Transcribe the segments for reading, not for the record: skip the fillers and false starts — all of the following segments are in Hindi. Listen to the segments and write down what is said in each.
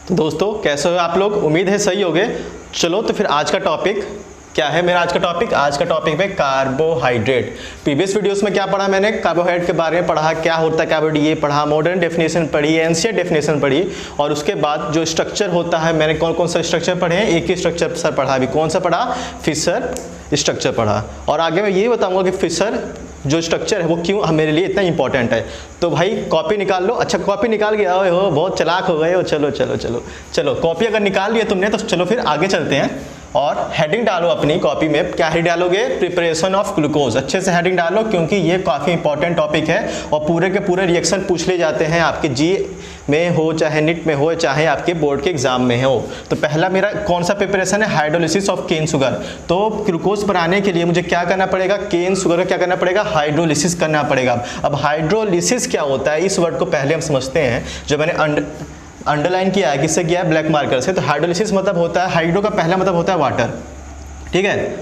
तो दोस्तों कैसे हो आप लोग, उम्मीद है सही होगे। चलो तो फिर आज का टॉपिक क्या है मेरा। आज का टॉपिक है कार्बोहाइड्रेट। प्रीवियस वीडियोस में क्या पढ़ा मैंने, कार्बोहाइड्रेट के बारे में पढ़ा, क्या होता है कार्बोहाइड्रेट ये पढ़ा, मॉडर्न डेफिनेशन पढ़ी, एंशिएंट डेफिनेशन पढ़ी, और उसके बाद जो स्ट्रक्चर होता है मैंने कौन कौन सा स्ट्रक्चर पढ़े हैं, एक ही स्ट्रक्चर सर पढ़ा। अभी कौन सा पढ़ा, फिशर स्ट्रक्चर पढ़ा। और आगे मैं ये बताऊंगा कि फिशर जो स्ट्रक्चर है वो क्यों मेरे लिए इतना इंपॉर्टेंट है। तो भाई कॉपी निकाल लो। अच्छा कॉपी निकाल गया हो, बहुत चालाक हो गए हो। चलो चलो चलो चलो कॉपी अगर निकाल लिया तुमने तो चलो फिर आगे चलते हैं और हेडिंग डालो अपनी कॉपी में। क्या हेडिंग डालोगे, प्रिपरेशन ऑफ ग्लूकोज। अच्छे से हेडिंग डालो क्योंकि ये काफ़ी इंपॉर्टेंट टॉपिक है और पूरे के पूरे रिएक्शन पूछ ले जाते हैं आपके जी में हो, चाहे निट में हो, चाहे आपके बोर्ड के एग्जाम में हो। तो पहला मेरा कौन सा प्रिपरेशन है, हाइड्रोलिसिस ऑफ केन शुगर। तो ग्लूकोज बनाने के लिए मुझे क्या करना पड़ेगा, केन शुगर का क्या करना पड़ेगा, हाइड्रोलिसिस करना पड़ेगा। अब हाइड्रोलिसिस क्या होता है, इस वर्ड को पहले हम समझते हैं। जो मैंने अंडरलाइन किया है, किससे किया है, ब्लैक मार्कर से। तो हाइड्रोलिसिस मतलब होता है, हाइड्रो का पहला मतलब होता है वाटर, ठीक है,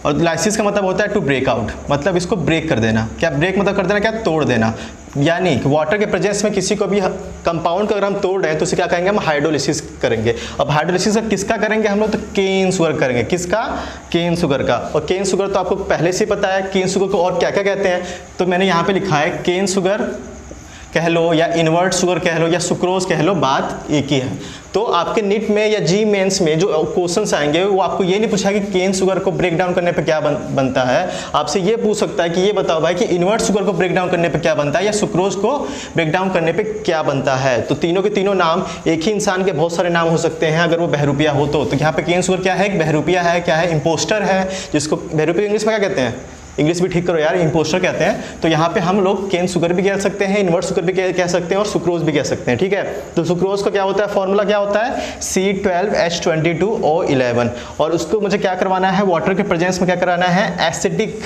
और लाइसिस का मतलब होता है टू ब्रेक आउट, मतलब इसको ब्रेक कर देना। क्या ब्रेक मतलब कर देना, क्या तोड़ देना। यानी वाटर के प्रेजेंस में किसी को भी कंपाउंड को अगर हम तोड़ रहे हैं तो उसे क्या करेंगे, हम हाइड्रोलिसिस करेंगे। अब हाइड्रोलिसिस किसका करेंगे हम लोग, तो केन शुगर करेंगे। किसका, केन शुगर का। और केन शुगर तो आपको पहले से पता है केन शुगर को और क्या क्या कहते हैं। तो मैंने यहाँ पे लिखा है केन शुगर कह लो या इन्वर्ट शुगर कह लो या सुक्रोज कह लो, बात एक ही है। तो आपके निट में या जी मेंस में जो क्वेश्चंस आएंगे वो आपको ये नहीं पूछा कि केन शुगर को ब्रेक डाउन करने पे क्या बनता है। आपसे ये पूछ सकता है कि ये बताओ भाई कि इन्वर्ट शुगर को ब्रेक डाउन करने पे क्या बनता है या सुक्रोज को ब्रेक डाउन करने पे क्या बनता है। तो तीनों के तीनों नाम एक ही इंसान के बहुत सारे नाम हो सकते हैं अगर वो बहरूपिया हो तो यहाँ पे केन शुगर क्या है, एक बहरूपिया है, क्या है, इम्पोस्टर है, जिसको बहरूपिया इंग्लिश में क्या कहते हैं, इंग्लिश भी ठीक करो यार, इम्पोस्टर कहते हैं। तो यहाँ पे हम लोग केन शुगर भी कह सकते हैं, इन्वर्ट शुगर भी कह सकते हैं और सुक्रोज भी कह सकते हैं, ठीक है। तो सुक्रोज का क्या होता है, फॉर्मूला क्या होता है, C12H22O11। और उसको मुझे क्या करवाना है, वाटर के प्रेजेंस में क्या कराना है, एसिडिक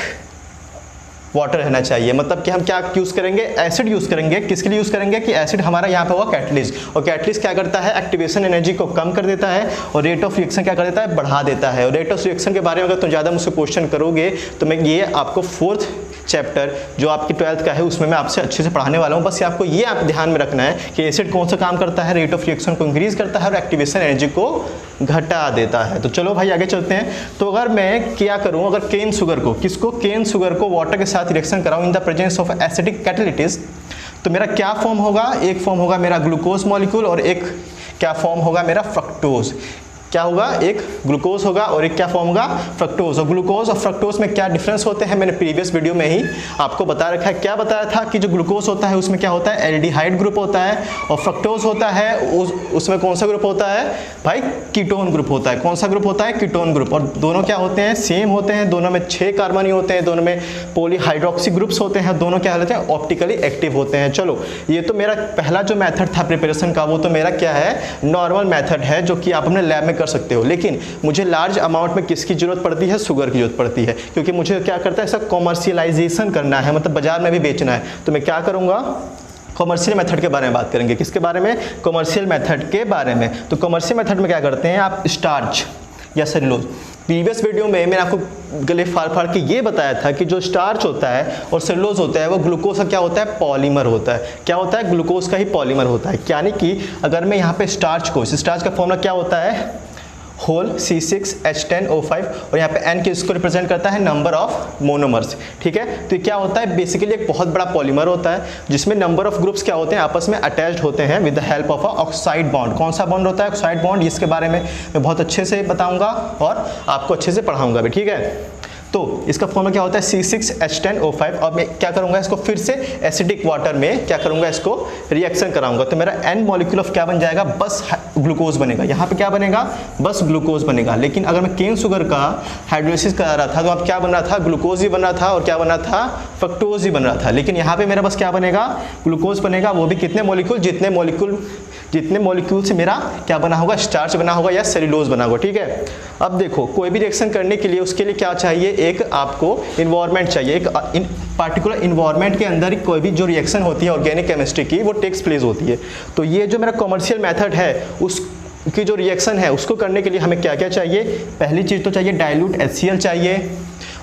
वाटर रहना चाहिए। मतलब कि हम क्या यूज़ करेंगे, एसिड यूज़ करेंगे। किसके लिए यूज़ करेंगे कि एसिड हमारा यहाँ पे हुआ कैटलिस्ट, और कैटलिस्ट क्या करता है, एक्टिवेशन एनर्जी को कम कर देता है और रेट ऑफ रिएक्शन क्या कर देता है, बढ़ा देता है। और रेट ऑफ रिएक्शन के बारे में अगर तुम ज़्यादा मुझसे क्वेश्चन करोगे तो मैं ये आपको 4th चैप्टर जो आपकी 12th का है उसमें मैं आपसे अच्छे से पढ़ाने वाला हूँ। बस आपको ये आप ध्यान में रखना है कि एसिड कौन सा काम करता है, रेट ऑफ रिएक्शन को इंक्रीज करता है और एक्टिवेशन एनर्जी को घटा देता है। तो चलो भाई आगे चलते हैं। तो अगर मैं क्या करूँ, अगर केन शुगर को, किसको, केन शुगर को वाटर के साथ रिएक्शन कराऊँ in the presence of acidic catalysts, तो मेरा क्या फॉर्म होगा, एक फॉर्म होगा मेरा ग्लूकोज मॉलिक्यूल और एक क्या फॉर्म होगा मेरा फ्रक्टोज। क्या होगा, एक ग्लूकोज होगा और एक क्या फॉर्म होगा, फ्रक्टोज। और ग्लूकोज और फ्रक्टोज में क्या डिफरेंस होते हैं मैंने प्रीवियस वीडियो में ही आपको बता रखा है। क्या बताया था कि जो ग्लूकोज होता है उसमें क्या होता है, एल्डिहाइड ग्रुप होता है, और फ्रक्टोज होता है उसमें कौन सा ग्रुप होता है भाई, कीटोन ग्रुप होता है। कौन सा ग्रुप होता है, कीटोन ग्रुप। और दोनों क्या होते हैं, सेम होते हैं। दोनों में 6 कार्बन ही होते हैं, दोनों में पॉलीहाइड्रोक्सी ग्रुप्स होते हैं, दोनों क्या होते हैं, ऑप्टिकली एक्टिव होते हैं। चलो ये तो मेरा पहला जो मेथड था प्रिपरेशन का, वो तो मेरा क्या है, नॉर्मल मेथड है जो कि आप अपने लैब में कर सकते हो। लेकिन मुझे लार्ज अमाउंट में किसकी जरूरत पड़ती है, शुगर की जरूरत पड़ती है, क्योंकि मुझे क्या करता है, ऐसा कॉमर्शियलाइजेशन करना है, मतलब बाजार में भी बेचना है। तो मैं क्या करूंगा, कॉमर्शियल मेथड के बारे में बात करेंगे। किसके बारे में, कॉमर्शियल मेथड के बारे में। तो कॉमर्शियल मेथड में क्या करते हैं आप, स्टार्च या सेलुलोज। प्रीवियस वीडियो में मैंने आपको गले फाड़ के ये बताया था कि जो स्टार्च होता है और सेलुलोज होता है वो ग्लूकोज का क्या होता है, पॉलीमर होता है। क्या होता है, ग्लूकोज का ही पॉलीमर होता है। यानी कि अगर मैं यहाँ पे स्टार्च को, स्टार्च का फॉर्मूला क्या होता है, होल C6H10O5, और यहाँ पे N के इसको रिप्रेजेंट करता है नंबर ऑफ मोनोमर्स, ठीक है। तो ये क्या होता है, बेसिकली एक बहुत बड़ा पॉलीमर होता है जिसमें नंबर ऑफ ग्रुप्स क्या होते हैं, आपस में अटैच्ड होते हैं with the help of a oxide bond. कौन सा बॉन्ड होता है, ऑक्साइड बॉन्ड। इसके बारे में मैं बहुत अच्छे से बताऊंगा और आपको अच्छे से पढ़ाऊंगा भी, ठीक है। तो इसका फॉर्मूला क्या होता है, C6H10O5। और मैं क्या करूंगा, इसको फिर से एसिडिक वाटर में क्या करूंगा, इसको रिएक्शन कराऊंगा। तो मेरा N मॉलिक्यूल ऑफ क्या बन जाएगा, बस ग्लूकोज बनेगा। यहाँ पे क्या बनेगा, बस ग्लूकोज बनेगा। लेकिन अगर मैं केन शुगर का हाइड्रोलिसिस करा रहा था तो अब क्या बन रहा था, ग्लूकोज ही बन रहा था और क्या बन रहा था, फ्रक्टोज ही बन रहा था। लेकिन यहाँ पे मेरा बस क्या बनेगा, ग्लूकोज बनेगा। वो भी कितने मॉलिक्यूल, जितने मॉलिक्यूल से मेरा क्या बना होगा, स्टार्च बना होगा या सेलुलोज बना होगा, ठीक है। अब देखो कोई भी रिएक्शन करने के लिए उसके लिए क्या चाहिए, एक आपको इन्वायरमेंट चाहिए। एक पार्टिकुलर इन्वायरमेंट के अंदर कोई भी जो रिएक्शन होती है ऑर्गेनिक केमिस्ट्री की, वो टेक्स प्लेस होती है। तो ये जो मेरा कॉमर्शियल मेथड है उसकी जो रिएक्शन है उसको करने के लिए हमें क्या क्या चाहिए, पहली चीज़ तो चाहिए डाइल्यूट HCl चाहिए,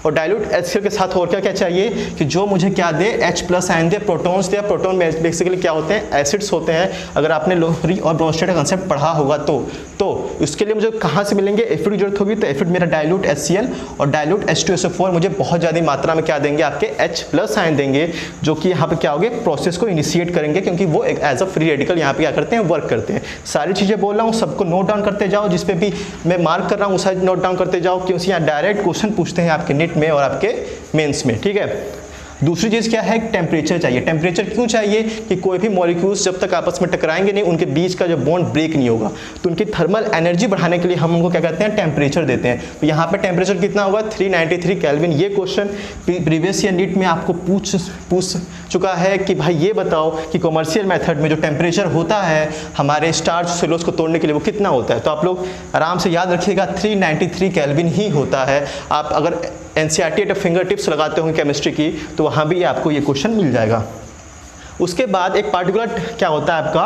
और डाइल्यूट HCl के साथ और क्या क्या चाहिए कि जो मुझे क्या दे, H+ आयन दे, प्रोटॉन्स दे। प्रोटॉन बेसिकली क्या होते हैं, एसिड्स होते हैं। अगर आपने लोहरी और ब्रोंस्टेड का कंसेप्ट पढ़ा होगा तो इसके लिए मुझे कहाँ से मिलेंगे, एफिड की जरूरत होगी। तो एफिड मेरा डाइल्यूट HCl और डाइल्यूट H2SO4 मुझे बहुत ज़्यादा मात्रा में क्या देंगे, आपके H+ आयन देंगे, जो कि यहाँ पे क्या होगे, प्रोसेस को इनिशिएट करेंगे, क्योंकि वो एक एज अ फ्री रेडिकल यहाँ पे क्या करते हैं, वर्क करते हैं। सारी चीज़ें बोल रहा हूँ, सबको नोट डाउन करते जाओ, जिस पे भी मैं मार्क कर रहा हूँ सारी नोट डाउन करते जाओ, क्योंकि यहाँ डायरेक्ट क्वेश्चन पूछते हैं आपके नीट में और आपके मेंस में, ठीक है। दूसरी चीज़ क्या है, टेम्परेचर चाहिए। टेम्परेचर क्यों चाहिए कि कोई भी मॉलिक्यूल्स जब तक आपस में टकराएंगे नहीं, उनके बीच का जो बॉन्ड ब्रेक नहीं होगा। तो उनकी थर्मल एनर्जी बढ़ाने के लिए हम उनको क्या कहते हैं, टेम्परेचर देते हैं। तो यहाँ पे टेम्परेचर कितना होगा, 393 केल्विन। ये क्वेश्चन प्रीवियस ईयर नीट में आपको पूछ चुका है कि भाई ये बताओ कि कॉमर्शियल मेथड में जो टेम्परेचर होता है हमारे स्टार्च सेलुलोज को तोड़ने के लिए वो कितना होता है। तो आप लोग आराम से याद रखिएगा, 393 केल्विन ही होता है। आप अगर NCERT एट फिंगर टिप्स लगाते होंगे केमिस्ट्री की, तो वहाँ भी आपको ये क्वेश्चन मिल जाएगा। उसके बाद एक पार्टिकुलर क्या होता है, आपका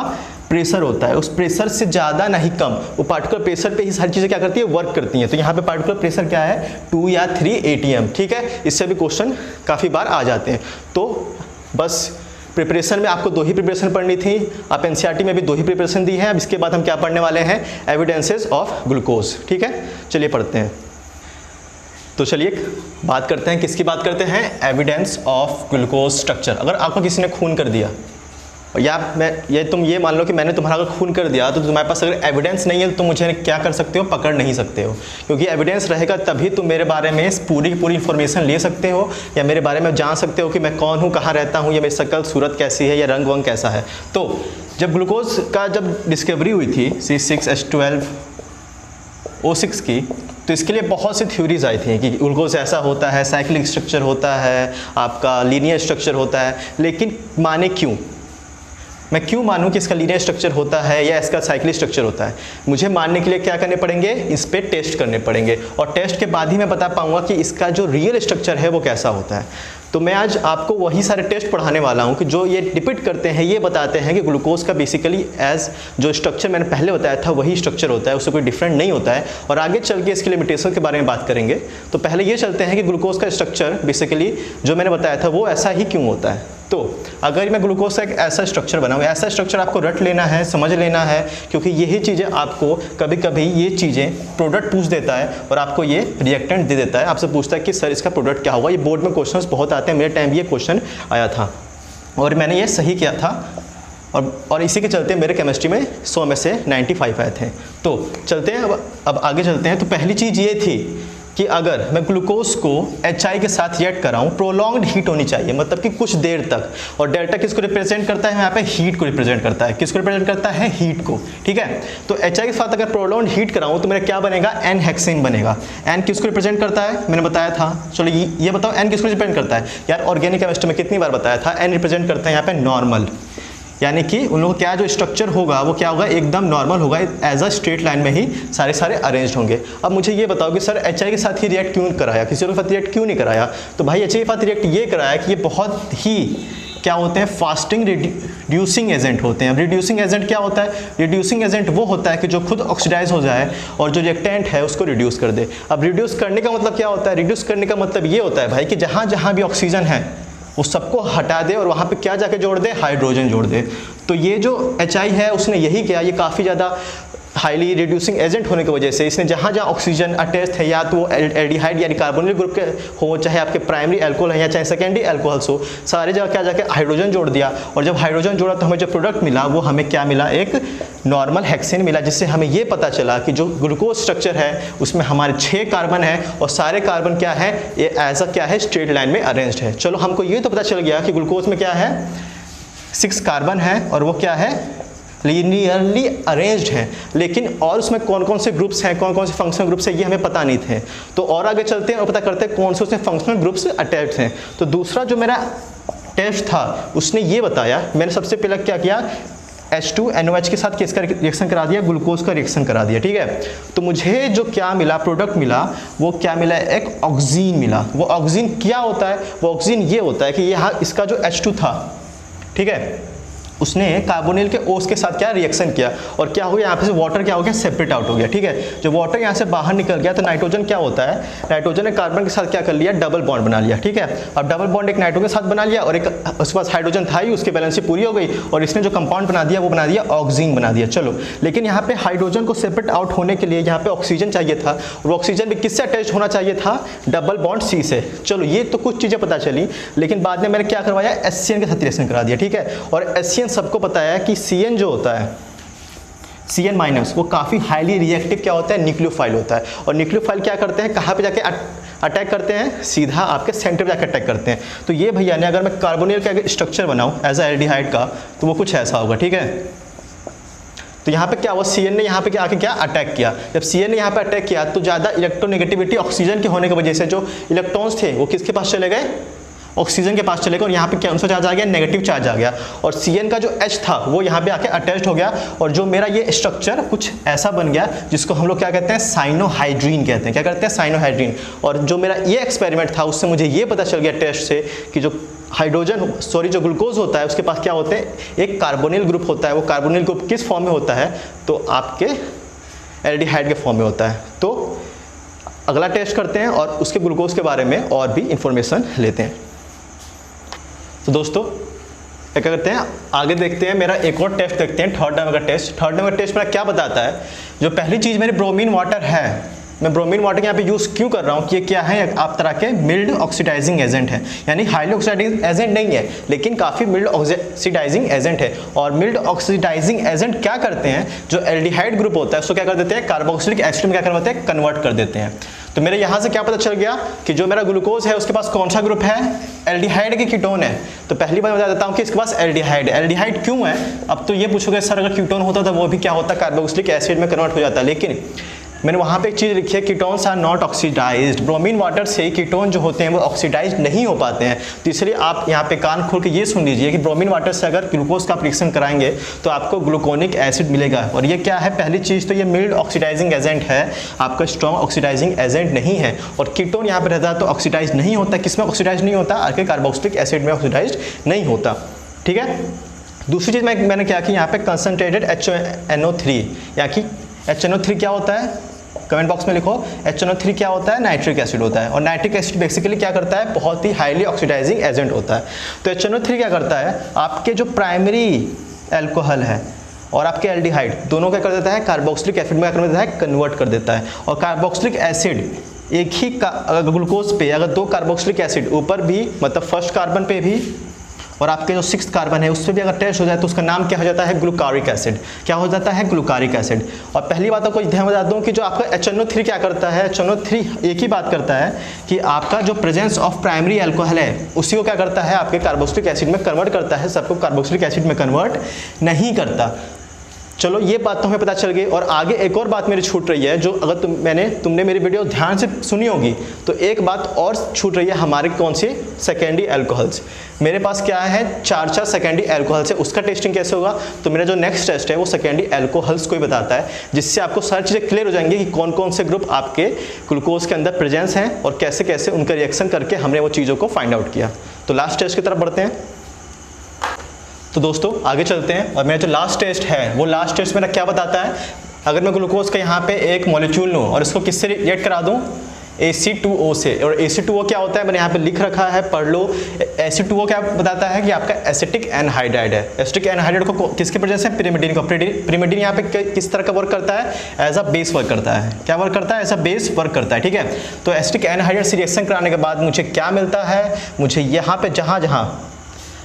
प्रेशर होता है। उस प्रेशर से ज़्यादा नहीं कम, वो पार्टिकुलर प्रेशर पे ही सारी चीज़ें क्या करती है, वर्क करती हैं। तो यहाँ पे पार्टिकुलर प्रेशर क्या है, 2 या 3 atm, ठीक है। इससे भी क्वेश्चन काफ़ी बार आ जाते हैं। तो बस प्रिपरेशन में आपको 2 ही प्रिपरेशन पढ़नी थी, आप NCERT में भी 2 ही प्रिपरेशन दी है। अब इसके बाद हम क्या पढ़ने वाले हैं, एविडेंसेस ऑफ ग्लूकोज, ठीक है। चलिए पढ़ते हैं। तो चलिए बात करते हैं, किसकी बात करते हैं, एविडेंस ऑफ ग्लूकोज स्ट्रक्चर। अगर आपको किसी ने खून कर दिया, या तुम ये मान लो कि मैंने तुम्हारा अगर खून कर दिया, तो तुम्हारे पास अगर एविडेंस नहीं है तो तुम मुझे क्या कर सकते हो, पकड़ नहीं सकते हो। क्योंकि एविडेंस रहेगा तभी तुम मेरे बारे में पूरी इन्फॉर्मेशन ले सकते हो, या मेरे बारे में जान सकते हो कि मैं कौन हूँ, कहाँ रहता हूँ, या मेरी शक्ल सूरत कैसी है, या रंग वंग कैसा है। तो जब ग्लूकोज का जब डिस्कवरी हुई थी C6H12O6 की, तो इसके लिए बहुत सी थ्योरीज आई थी कि ग्लूकोज ऐसा होता है, साइक्लिक स्ट्रक्चर होता है, आपका लीनियर स्ट्रक्चर होता है। लेकिन माने क्यों, मैं क्यों मानूं कि इसका लीनियर स्ट्रक्चर होता है या इसका साइक्लिक स्ट्रक्चर होता है। मुझे मानने के लिए क्या करने पड़ेंगे, इस पर टेस्ट करने पड़ेंगे, और टेस्ट के बाद ही मैं बता पाऊंगा कि इसका जो रियल स्ट्रक्चर है वो कैसा होता है। तो मैं आज आपको वही सारे टेस्ट पढ़ाने वाला हूँ कि जो ये डिपिक्ट करते हैं, ये बताते हैं कि ग्लूकोज का बेसिकली एज जो स्ट्रक्चर मैंने पहले बताया था वही स्ट्रक्चर होता है, उससे कोई डिफरेंट नहीं होता है। और आगे चल के इसके लिमिटेशन के बारे में बात करेंगे। तो पहले ये चलते हैं कि ग्लूकोज का स्ट्रक्चर बेसिकली जो मैंने बताया था वो ऐसा ही क्यों होता है। तो अगर मैं ग्लूकोज का एक ऐसा स्ट्रक्चर बनाऊँ, ऐसा स्ट्रक्चर आपको रट लेना है, समझ लेना है, क्योंकि यही चीज़ें आपको कभी कभी ये चीज़ें प्रोडक्ट पूछ देता है और आपको ये रिएक्टेंट दे देता है, आपसे पूछता है कि सर इसका प्रोडक्ट क्या होगा। ये बोर्ड में क्वेश्चंस बहुत आते हैं, मेरे टाइम भी ये क्वेश्चन आया था और मैंने ये सही किया था, और इसी के चलते मेरे केमिस्ट्री में 100 में से 95 आए थे। तो चलते हैं, अब आगे चलते हैं। तो पहली चीज़ ये थी कि अगर मैं ग्लूकोज को HI के साथ रिएक्ट कराऊं, प्रोलॉन्ग्ड हीट होनी चाहिए, मतलब कि कुछ देर तक। और डेल्टा किसको रिप्रेजेंट करता है, यहाँ पे हीट को रिप्रेजेंट करता है। किसको रिप्रेजेंट करता है, हीट को, ठीक है। तो HI के साथ अगर प्रोलॉन्ग्ड हीट कराऊं तो मेरा क्या बनेगा, N हेक्सेन बनेगा। N किसको रिप्रेजेंट करता है, मैंने बताया था। चलो ये बताओ N किसको रिप्रेजेंट करता है। यार ऑर्गेनिक केमिस्ट्री में कितनी बार बताया था, N रिप्रेजेंट करता है यहाँ पे नॉर्मल, यानी कि उन लोगों क्या जो स्ट्रक्चर होगा वो क्या होगा, एकदम नॉर्मल होगा, एज अ स्ट्रेट लाइन में ही सारे अरेंज होंगे। अब मुझे ये बताओ कि सर HI के साथ ही रिएक्ट क्यों कराया, किसी के साथ रिएक्ट क्यों नहीं कराया। तो भाई HI के साथ रिएक्ट ये कराया कि ये बहुत ही क्या होते हैं, फास्टिंग रिड्यूसिंग एजेंट होते हैं। रिड्यूसिंग एजेंट क्या होता है, रिड्यूसिंग एजेंट वो होता है कि जो खुद ऑक्सीडाइज हो जाए और जो रिएक्टेंट है उसको रिड्यूस कर दे। अब रिड्यूस करने का मतलब क्या होता है, रिड्यूस करने का मतलब ये होता है भाई कि जहाँ जहाँ भी ऑक्सीजन है वो सबको हटा दे और वहाँ पे क्या जाके जोड़ दे, हाइड्रोजन जोड़ दे। तो ये जो HI है उसने यही किया, ये काफ़ी ज़्यादा हाईली रिड्यूसिंग एजेंट होने की वजह से इसने जहाँ जहाँ ऑक्सीजन अटैच है, या तो वो एल्डिहाइड यानी कार्बोनिल ग्रुप के हो, चाहे आपके प्राइमरी अल्कोहल है या चाहे सेकेंडरी अल्कोहल्स हो, सारे जगह क्या जाके हाइड्रोजन जोड़ दिया। और जब हाइड्रोजन जोड़ा तो हमें जो प्रोडक्ट मिला वो हमें क्या मिला, एक नॉर्मल हेक्सेन मिला, जिससे हमें ये पता चला कि जो ग्लूकोज स्ट्रक्चर है उसमें हमारे 6 कार्बन है और सारे कार्बन क्या है, ये ऐसा क्या है, स्ट्रेट लाइन में अरेंज्ड है। चलो हमको ये तो पता चल गया कि ग्लूकोज में क्या है, 6 कार्बन है और वो क्या है, लीनियरली अरेंज्ड हैं। लेकिन और उसमें कौन कौन से ग्रुप्स हैं, कौन कौन से फंक्शनल ग्रुप्स हैं, ये हमें पता नहीं थे। तो और आगे चलते हैं और पता करते हैं कौन से उसमें फंक्शनल ग्रुप्स अटैच्ड हैं। तो दूसरा जो मेरा टेस्ट था उसने ये बताया, मैंने सबसे पहले क्या किया, H2NOH के साथ किसका रिएक्शन करा दिया, ग्लूकोज का रिएक्शन करा दिया, ठीक है। तो मुझे जो क्या मिला, प्रोडक्ट मिला, वो क्या मिला, एक ऑक्सीजन मिला। वो ऑक्सीजन क्या होता है, वो ऑक्सीजन ये होता है कि यहाँ इसका जो H2 था, ठीक है, उसने कार्बोनिल के ओस के साथ क्या रिएक्शन किया और क्या हो गया, यहाँ पे से वाटर क्या हो गया, सेपरेट आउट हो गया। ठीक है, जो वाटर यहाँ से बाहर निकल गया तो नाइट्रोजन क्या होता है, नाइट्रोजन ने कार्बन के साथ क्या कर लिया, डबल बॉन्ड बना लिया। ठीक है, अब डबल बॉन्ड एक नाइट्रोजन के साथ बना लिया और एक उसके पास हाइड्रोजन था ही, उसकी बैलेंस पूरी हो गई और इसने जो कंपाउंड बना दिया वो बना दिया ऑक्सीजन बना दिया। चलो, लेकिन यहाँ पे हाइड्रोजन को सेपरेट आउट होने के लिए यहाँ पे ऑक्सीजन चाहिए था और ऑक्सीजन भी किससे अटैच होना चाहिए था, डबल बॉन्ड सी से। चलो, ये तो कुछ चीज़ें पता चली, लेकिन बाद में मैंने क्या करवाया, HCN के साथ रिएक्शन करा दिया। ठीक है, और HCN सबको पता है कि CN जो होता है, CN माइनस, वो काफ़ी हाईली रिएक्टिव क्या होता है, न्यूक्लियोफाइल होता है। और न्यूक्लियोफाइल क्या करते हैं, कहाँ पे जाके अटैक करते हैं, सीधा आपके सेंटर पे जाकर अटैक करते हैं। तो ये भैया ने, अगर मैं कार्बोनिल का स्ट्रक्चर बनाऊँ एज अ एल्डिहाइड का, तो वो कुछ ऐसा होगा। ठीक है, तो यहाँ पे क्या हुआ, CN ने यहाँ पे आके क्या अटैक किया। जब CN ने यहाँ पे अटैक किया तो ज़्यादा इलेक्ट्रोनेगेटिविटी ऑक्सीजन के होने की वजह से जो इलेक्ट्रॉन्स थे वो किसके पास चले गए, ऑक्सीजन के पास चले गए और यहाँ पे क्या उनका चार्ज आ गया, नेगेटिव चार्ज आ गया और CN का जो H था वो यहाँ पे आके अटैच्ड हो गया और जो मेरा ये स्ट्रक्चर कुछ ऐसा बन गया जिसको हम लोग क्या कहते हैं, साइनोहाइड्रीन कहते हैं। क्या करते हैं, साइनोहाइड्रीन। और जो मेरा ये एक्सपेरिमेंट था उससे मुझे ये पता चल गया टेस्ट से कि जो जो ग्लूकोज होता है उसके पास क्या होते हैं, एक कार्बोनिल ग्रुप होता है। वो कार्बोनिल ग्रुप किस फॉर्म में होता है, तो आपके एल्डिहाइड के फॉर्म में होता है। तो अगला टेस्ट करते हैं और उसके ग्लूकोज के बारे में और भी इंफॉर्मेशन लेते हैं। तो दोस्तों क्या करते हैं, आगे देखते हैं, मेरा एक और टेस्ट देखते हैं, थर्ड नंबर का टेस्ट। थर्ड नंबर टेस्ट मेरा क्या बताता है, जो पहली चीज़ मेरी ब्रोमीन वाटर है, मैं ब्रोमीन वाटर यहाँ पे यूज़ क्यों कर रहा हूँ कि ये क्या है, आप तरह के मिल्ड ऑक्सीडाइजिंग एजेंट है, यानी हाईली ऑक्सीडाइजिंग एजेंट नहीं है लेकिन काफ़ी मिल्ड ऑक्सीडाइजिंग एजेंट है। और मिल्ड ऑक्सीडाइजिंग एजेंट क्या करते हैं, जो एल्डिहाइड ग्रुप होता है उसको क्या कर देते हैं, कार्बोक्सिलिक एसिड में क्या करवाते हैं, कन्वर्ट कर देते हैं। तो मेरे यहाँ से क्या पता चल गया कि जो मेरा ग्लूकोज है उसके पास कौन सा ग्रुप है, एल्डिहाइड की कीटोन है। तो पहली बार बता देता हूँ कि इसके पास एल्डिहाइड है। एल्डिहाइड क्यों है, अब तो ये पूछोगे सर अगर कीटोन होता तो वो भी क्या होता, कार्बोक्सिलिक एसिड में कन्वर्ट हो जाता है। लेकिन मैंने वहाँ पे एक चीज़ लिखी है, ketones are not oxidised. Bromine water से कीटोन जो होते हैं वो ऑक्सीडाइज्ड नहीं हो पाते हैं। तो इसलिए आप यहाँ पे कान खोल के ये सुन लीजिए कि ब्रोमीन वाटर से अगर ग्लूकोज का रिएक्शन कराएंगे तो आपको ग्लूकोनिक एसिड मिलेगा। और ये क्या है, पहली चीज़ तो ये मिल्ड ऑक्सीडाइजिंग एजेंट है, आपका स्ट्रॉन्ग ऑक्सीडाइजिंग एजेंट नहीं है। और कीटोन यहाँ पर रहता है तो ऑक्सीडाइज नहीं होता। किस में ऑक्सीडाइज नहीं होता, आपके कार्बोक्सिलिक एसिड में ऑक्सीडाइज नहीं होता। ठीक है, दूसरी चीज़ मैंने क्या की, यहाँ पे कंसनट्रेटेड HNO3, यहाँ की HNO3 क्या होता है, कमेंट बॉक्स में लिखो। HNO3 क्या होता है, नाइट्रिक एसिड होता है। और नाइट्रिक एसिड बेसिकली क्या करता है, बहुत ही हाईली ऑक्सीडाइजिंग एजेंट होता है। तो HNO3 क्या करता है, आपके जो प्राइमरी एल्कोहल है और आपके एल्डिहाइड दोनों क्या कर देता है, कार्बोक्सिलिक एसिड में क्या कर देता है, कन्वर्ट कर देता है। और कार्बोक्सिलिक एसिड एक ही ग्लूकोज पे अगर दो कार्बोक्सिलिक एसिड ऊपर भी, मतलब फर्स्ट कार्बन पे भी और आपके जो 6th कार्बन है उस पर भी अगर टेस्ट हो जाए तो उसका नाम क्या हो जाता है, ग्लूकारिक एसिड। क्या हो जाता है, ग्लूकारिक एसिड। और पहली बात आपको ध्यान बता दूं कि जो आपका HNO3 क्या करता है, HNO3 एक ही बात करता है कि आपका जो प्रेजेंस ऑफ प्राइमरी अल्कोहल है उसी को क्या करता है, आपके कार्बोक्सिलिक एसिड में कन्वर्ट करता है, सबको कार्बोक्सिलिक एसिड में कन्वर्ट नहीं करता। चलो ये बात तो हमें पता चल गई। और आगे एक और बात मेरी छूट रही है, जो अगर तुमने मेरी वीडियो ध्यान से सुनी होगी तो एक बात और छूट रही है, हमारे कौन से सेकेंडरी अल्कोहल्स। मेरे पास क्या है, 4 सेकेंडरी अल्कोहल्स है, उसका टेस्टिंग कैसे होगा, तो मेरा जो नेक्स्ट टेस्ट है वो सेकेंडरी अल्कोहल्स को ही बताता है, जिससे आपको सारी चीज़ें क्लियर हो जाएंगी कि कौन कौन से ग्रुप आपके ग्लूकोज के अंदर प्रेजेंस हैं और कैसे कैसे उनका रिएक्शन करके हमने वो चीज़ों को फाइंड आउट किया। तो लास्ट टेस्ट की तरफ बढ़ते हैं। तो दोस्तों आगे चलते हैं और मेरा जो लास्ट टेस्ट है वो लास्ट टेस्ट मेरा क्या बताता है, अगर मैं ग्लूकोज का यहाँ पे एक मॉलिक्यूल लूँ और इसको किससे रिएक्ट करा दूँ, AC2O से। और AC2O क्या होता है, मैंने यहाँ पे लिख रखा है, पढ़ लो। AC2O क्या बताता है कि आपका एसिटिक एनहाइड्राइड है। एसिटिक एनहाइड्राइड को किसके प्रेजेंस है, पिरिमिडीन को। पिरिमिडीन यहाँ पे किस तरह का वर्क करता है, एज अ बेस वर्क करता है। क्या वर्क करता है, एज अ बेस वर्क करता है। ठीक है, तो एसिटिक एनहाइड्राइड से रिएक्शन कराने के बाद मुझे क्या मिलता है, मुझे यहाँ पे जहाँ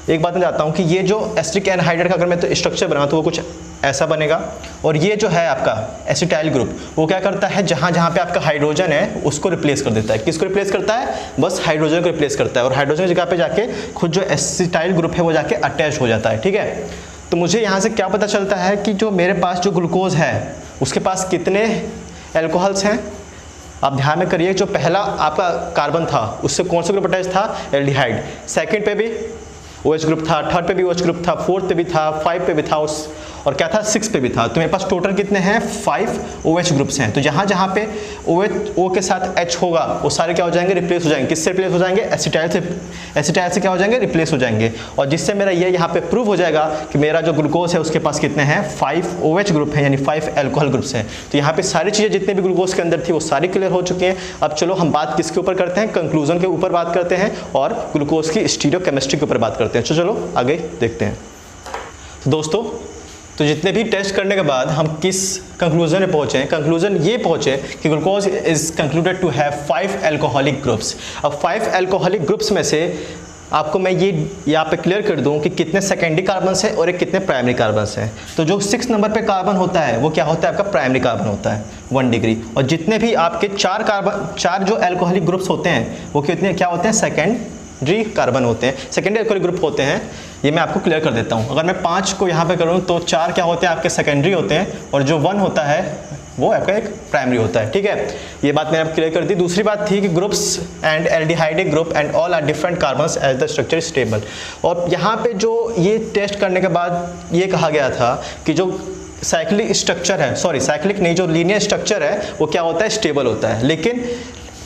एक बात मैं जानता हूँ कि ये जो एसिटिक एनहाइड्राइड का अगर मैं तो स्ट्रक्चर बनाऊँ तो वो कुछ ऐसा बनेगा। और ये जो है आपका एसिटाइल ग्रुप वो क्या करता है, जहाँ जहाँ पे आपका हाइड्रोजन है उसको रिप्लेस कर देता है। किसको रिप्लेस करता है, बस हाइड्रोजन को रिप्लेस करता है। और हाइड्रोजन की जगह पे जाके खुद जो एसिटाइल ग्रुप है वो जाके अटैच हो जाता है। ठीक है, तो मुझे यहाँ से क्या पता चलता है कि जो मेरे पास जो ग्लूकोज है उसके पास कितने एल्कोहल्स हैं। आप ध्यान में करिए, जो पहला आपका कार्बन था उससे कौन सा ग्रुप अटैच था, एल्डिहाइड। सेकेंड पे भी OH ग्रुप था, थर्ड पे भी OH ग्रुप था, फोर्थ पे भी था, 5 पे भी था, और क्या था 6 पे भी था। तो मेरे पास टोटल कितने हैं 5 OH ग्रुप्स हैं। तो जहाँ जहाँ पे O के साथ H होगा वो सारे क्या हो जाएंगे, रिप्लेस हो जाएंगे। किससे रिप्लेस हो जाएंगे, एसिटाइल से। एसिटाइल से क्या हो जाएंगे, रिप्लेस हो जाएंगे। और जिससे मेरा ये यहाँ पे प्रूव हो जाएगा कि मेरा जो ग्लूकोज है उसके पास कितने हैं 5 OH ग्रुप हैं, यानी 5 अल्कोहल ग्रुप्स हैं। तो यहाँ पे सारी चीज़ें जितने भी ग्लूकोज के अंदर थी वो सारी क्लियर हो चुकी हैं। अब चलो हम बात किसके ऊपर करते हैं, कंक्लूजन के ऊपर बात करते हैं और ग्लूकोज की स्टीरियोकेमिस्ट्री के ऊपर बात करते हैं। चलो आगे देखते हैं। तो दोस्तों, तो जितने भी टेस्ट करने के बाद हम किस कंक्लूजन में पहुंचे, कंक्लूजन ये पहुंचे कि glucose is concluded to have 5 alcoholic groups. अब 5 अल्कोहलिक ग्रुप्स में से आपको मैं ये यहाँ पे क्लियर कर दूं कि कितने सेकेंडरी कार्बन्स हैं और एक कितने प्राइमरी कार्बन्स हैं। तो जो 6 नंबर पे कार्बन होता है वो क्या होता है, आपका प्राइमरी कार्बन होता है 1 डिग्री। और जितने भी आपके 4 जो अल्कोहलिक ग्रुप्स होते हैं वो कितने क्या होते हैं, सेकेंडरी कार्बन होते हैं, सेकेंडरी अल्कोहलिक ग्रुप होते हैं। ये मैं आपको क्लियर कर देता हूँ। अगर मैं 5 को यहाँ पे करूँ तो 4 क्या होते हैं आपके सेकेंडरी होते हैं और जो 1 होता है वो आपका एक प्राइमरी होता है। ठीक है, ये बात मैंने क्लियर कर दी। दूसरी बात थी कि groups and aldehydic group and all are different carbons as the structure stable. और यहाँ पे जो ये टेस्ट करने के बाद ये कहा गया था कि जो साइक्लिक स्ट्रक्चर है, सॉरी साइक्लिक नहीं, जो लीनियर स्ट्रक्चर है वो क्या होता है, स्टेबल होता है। लेकिन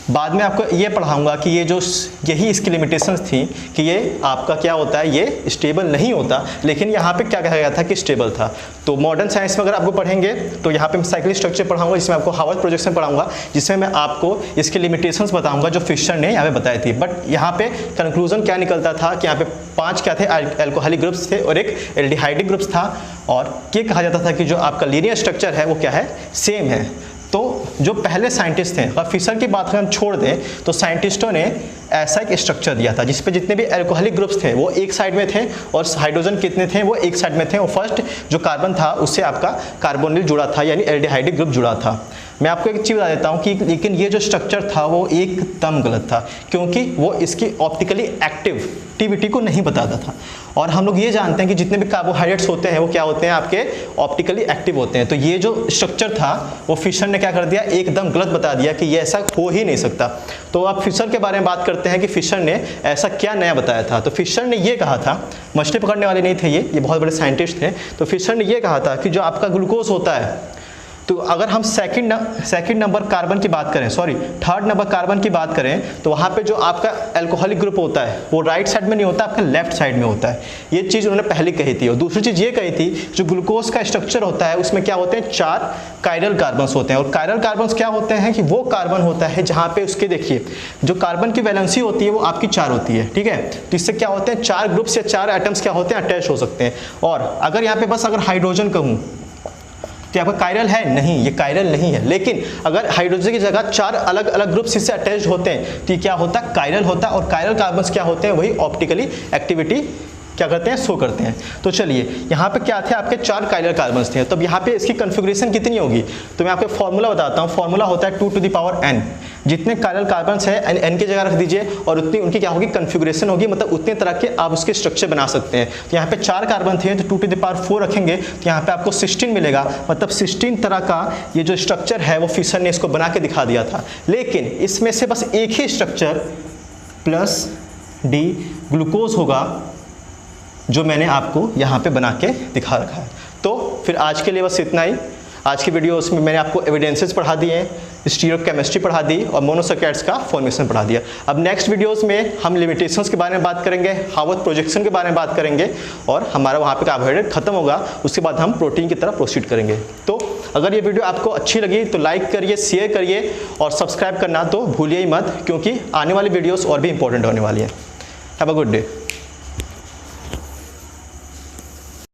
बाद में आपको ये पढ़ाऊंगा कि ये जो यही इसकी लिमिटेशंस थी कि ये आपका क्या होता है, ये स्टेबल नहीं होता। लेकिन यहाँ पे क्या कहा गया था कि स्टेबल था। तो मॉडर्न साइंस में अगर आपको पढ़ेंगे तो यहाँ पे मैं साइक्लिक स्ट्रक्चर पढ़ाऊंगा, जिसमें आपको हावर्थ प्रोजेक्शन पढ़ाऊंगा, जिसमें मैं आपको इसके लिमिटेशंस बताऊंगा जो फिशर ने यहाँ पे बताई थी। बट यहाँ पे कंक्लूजन क्या निकलता था कि यहाँ पे 5 क्या थे, अल्कोहलिक ग्रुप्स थे और एक एल्डिहाइडिक ग्रुप्स था। और ये कहा जाता था कि जो आपका लीनियर स्ट्रक्चर है वो क्या है, सेम है। तो जो पहले साइंटिस्ट थे, अगर फिशर की बात हम छोड़ दें तो साइंटिस्टों ने ऐसा एक स्ट्रक्चर दिया था जिसपे जितने भी अल्कोहलिक ग्रुप्स थे वो एक साइड में थे और हाइड्रोजन कितने थे, वो एक साइड में थे। और फर्स्ट जो कार्बन था उससे आपका कार्बोनिल जुड़ा था, यानी एल्डिहाइडिक ग्रुप जुड़ा था। मैं आपको एक चीज़ बता देता हूँ कि लेकिन ये जो स्ट्रक्चर था वो एकदम गलत था, क्योंकि वो इसकी ऑप्टिकली एक्टिविटी को नहीं बताता था। और हम लोग ये जानते हैं कि जितने भी कार्बोहाइड्रेट्स होते हैं वो क्या होते हैं, आपके ऑप्टिकली एक्टिव होते हैं। तो ये जो स्ट्रक्चर था वो फिशर ने क्या कर दिया, एकदम गलत बता दिया कि ये ऐसा हो ही नहीं सकता। तो अब फिशर के बारे में बात करते हैं कि फिशर ने ऐसा क्या नया बताया था। तो फिशर ने ये कहा था, मछली पकड़ने वाले नहीं थे ये बहुत बड़े साइंटिस्ट थे। तो फिशर ने ये कहा था कि जो आपका ग्लूकोज होता है, तो अगर हम सेकंड नंबर कार्बन की बात करें, सॉरी थर्ड नंबर कार्बन की बात करें, तो वहाँ पे जो आपका अल्कोहलिक ग्रुप होता है वो राइट साइड में नहीं होता, आपका लेफ्ट साइड में होता है। ये चीज़ उन्होंने पहले कही थी। और दूसरी चीज़ ये कही थी, जो ग्लूकोज का स्ट्रक्चर होता है उसमें क्या होते हैं, 4 कायरल कार्बन्स होते हैं। और कायरल कार्बन्स क्या होते हैं कि वो कार्बन होता है जहाँ पे उसके देखिए जो कार्बन की वैलेंसी होती है वो आपकी 4 होती है। ठीक है, तो इससे क्या होते हैं, 4 ग्रुप्स या 4 एटम्स क्या होते हैं, अटैच हो सकते हैं। और अगर यहाँ पे बस अगर हाइड्रोजन कहूँ तो आपका कायरल है, नहीं ये कायरल नहीं है। लेकिन अगर हाइड्रोजन की जगह 4 अलग अलग ग्रुप्स इससे अटैच होते हैं तो ये क्या होता है, कायरल होता है। और कायरल कार्बन्स क्या होते हैं, वही ऑप्टिकली एक्टिविटी क्या करते हैं, शो करते हैं। तो चलिए यहाँ पे क्या थे, आपके 4 कायरल कार्बन्स थे। तब यहाँ पे इसकी कन्फिग्रेशन कितनी होगी, तो मैं आपको फॉर्मूला बताता हूँ। फॉर्मूला होता है 2 टू द पावर n। जितने कायरल कार्बन्स है n की जगह रख दीजिए और उतनी उनकी क्या होगी, कन्फिग्रेशन होगी, मतलब उतने तरह के आप उसके स्ट्रक्चर बना सकते हैं। तो यहाँ पे 4 कार्बन थे तो 2 टू द पावर 4 रखेंगे तो यहाँ पे आपको 16 मिलेगा। मतलब 16 तरह का ये जो स्ट्रक्चर है वो फिशर ने इसको बना के दिखा दिया था। लेकिन इसमें से बस एक ही स्ट्रक्चर +D ग्लूकोज होगा जो मैंने आपको यहाँ पे बना के दिखा रखा है। तो फिर आज के लिए बस इतना ही। आज की वीडियो में मैंने आपको एविडेंसेस पढ़ा दिए हैं, स्टीरियोकेमिस्ट्री पढ़ा दी और मोनोसैकेराइड्स का फॉर्मेशन पढ़ा दिया। अब नेक्स्ट वीडियोस में हम लिमिटेशंस के बारे में बात करेंगे, हावर्थ प्रोजेक्शन के बारे में बात करेंगे और हमारा वहाँ पे कार्बोहाइड्रेट खत्म होगा। उसके बाद हम प्रोटीन की तरफ प्रोसीड करेंगे। तो अगर ये वीडियो आपको अच्छी लगी तो लाइक करिए, शेयर करिए और सब्सक्राइब करना तो भूलिए ही मत, क्योंकि आने वाली वीडियोज़ और भी इंपॉर्टेंट होने वाली है। Have a good day.